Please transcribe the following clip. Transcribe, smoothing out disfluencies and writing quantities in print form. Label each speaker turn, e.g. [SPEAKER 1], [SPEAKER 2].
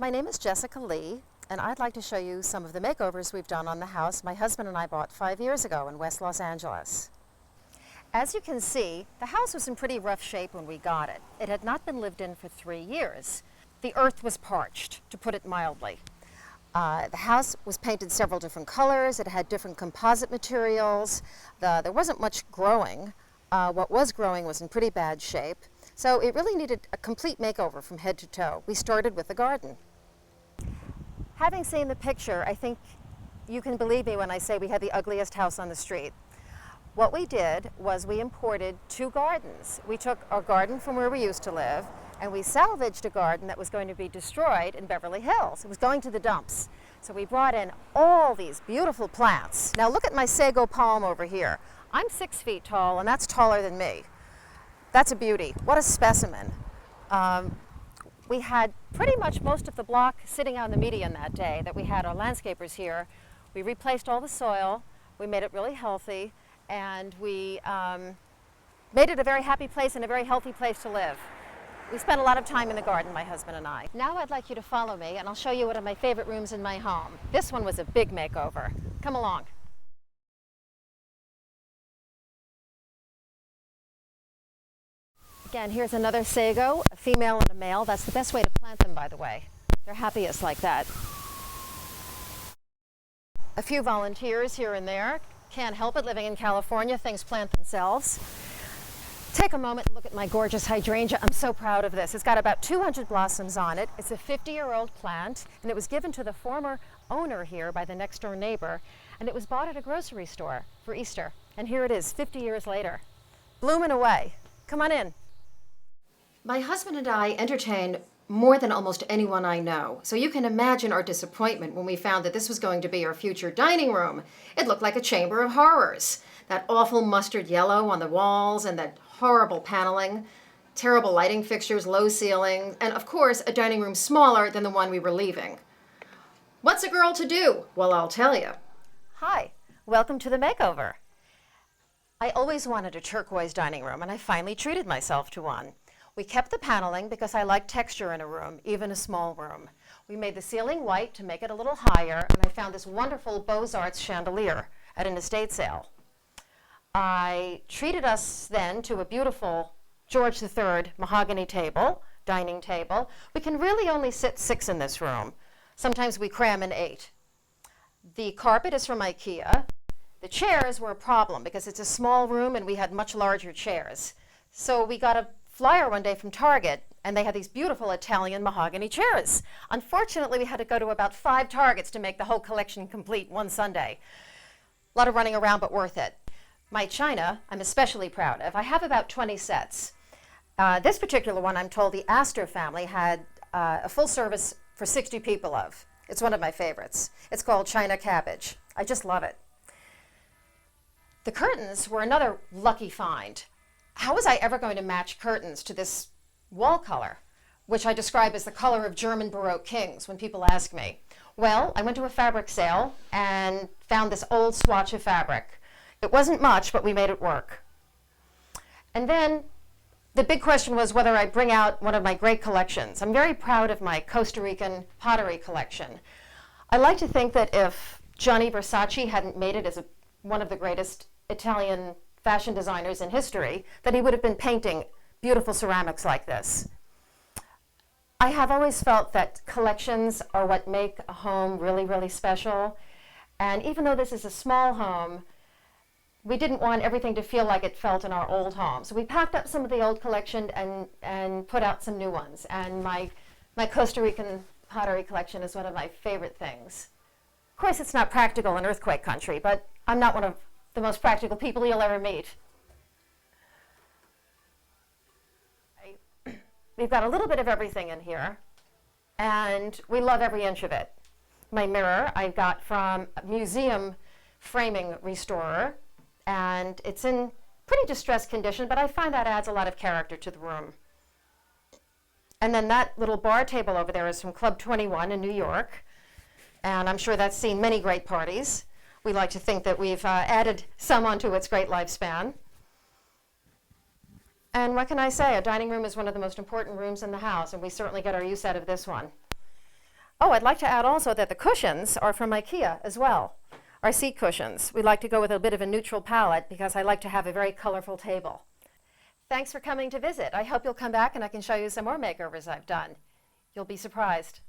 [SPEAKER 1] My name is Jessica Lee, and I'd like to show you some of the makeovers we've done on the house my husband and I bought 5 years ago in West Los Angeles. As you can see, the house was in pretty rough shape when we got it. It had not been lived in for 3 years. The earth was parched, to put it mildly. The house was painted several different colors. It had different composite materials. There wasn't much growing. What was growing was in pretty bad shape. So it really needed a complete makeover from head to toe. We started with the garden. Having seen the picture, I think you can believe me when I say we had the ugliest house on the street. What we did was we imported 2 gardens. We took our garden from where we used to live, and we salvaged a garden that was going to be destroyed in Beverly Hills. It was going to the dumps. So we brought in all these beautiful plants. Now look at my sago palm over here. I'm 6 feet tall, and that's taller than me. That's a beauty. What a specimen. We had pretty much most of the block sitting on the median that day that we had our landscapers here. We replaced all the soil, we made it really healthy, and we made it a very happy place and a very healthy place to live. We spent a lot of time in the garden, my husband and I. Now I'd like you to follow me and I'll show you one of my favorite rooms in my home. This one was a big makeover. Come along. Again, here's another sago, a female and a male. That's the best way to plant them, by the way. They're happiest like that. A few volunteers here and there. Can't help it, living in California, things plant themselves. Take a moment and look at my gorgeous hydrangea. I'm so proud of this. It's got about 200 blossoms on it. It's a 50-year-old plant, and it was given to the former owner here by the next door neighbor, and it was bought at a grocery store for Easter. And here it is, 50 years later, blooming away. Come on in. My husband and I entertain more than almost anyone I know, so you can imagine our disappointment when we found that this was going to be our future dining room. It looked like a chamber of horrors. That awful mustard yellow on the walls and that horrible paneling, terrible lighting fixtures, low ceiling, and of course a dining room smaller than the one we were leaving. What's a girl to do? Well, I'll tell you. Hi, welcome to the makeover. I always wanted a turquoise dining room, and I finally treated myself to one. We kept the paneling because I like texture in a room, even a small room. We made the ceiling white to make it a little higher, and I found this wonderful Beaux-Arts chandelier at an estate sale. I treated us then to a beautiful George III mahogany table, dining table. We can really only sit 6 in this room. Sometimes we cram in 8. The carpet is from IKEA. The chairs were a problem because it's a small room and we had much larger chairs. So we got a flyer one day from Target, and they had these beautiful Italian mahogany chairs. Unfortunately, we had to go to about 5 Targets to make the whole collection complete one Sunday. A lot of running around, but worth it. My china, I'm especially proud of. I have about 20 sets. This particular one, I'm told the Astor family had a full service for 60 people of. It's one of my favorites. It's called China Cabbage. I just love it. The curtains were another lucky find. How was I ever going to match curtains to this wall color, which I describe as the color of German Baroque kings when people ask me? Well, I went to a fabric sale and found this old swatch of fabric. It wasn't much, but we made it work. And then the big question was whether I'd bring out one of my great collections. I'm very proud of my Costa Rican pottery collection. I like to think that if Gianni Versace hadn't made it as one of the greatest Italian fashion designers in history, that he would have been painting beautiful ceramics like this. I have always felt that collections are what make a home really, really special. And even though this is a small home, we didn't want everything to feel like it felt in our old home. So we packed up some of the old collection and put out some new ones. And my Costa Rican pottery collection is one of my favorite things. Of course, it's not practical in earthquake country, but I'm not one of the most practical people you'll ever meet. We've got a little bit of everything in here, and we love every inch of it. My mirror I got from a museum framing restorer, and it's in pretty distressed condition, but I find that adds a lot of character to the room. And then that little bar table over there is from Club 21 in New York, and I'm sure that's seen many great parties. We like to think that we've added some onto its great lifespan. And what can I say? A dining room is one of the most important rooms in the house, and we certainly get our use out of this one. Oh, I'd like to add also that the cushions are from IKEA as well. Our seat cushions. We like to go with a bit of a neutral palette because I like to have a very colorful table. Thanks for coming to visit. I hope you'll come back and I can show you some more makeovers I've done. You'll be surprised.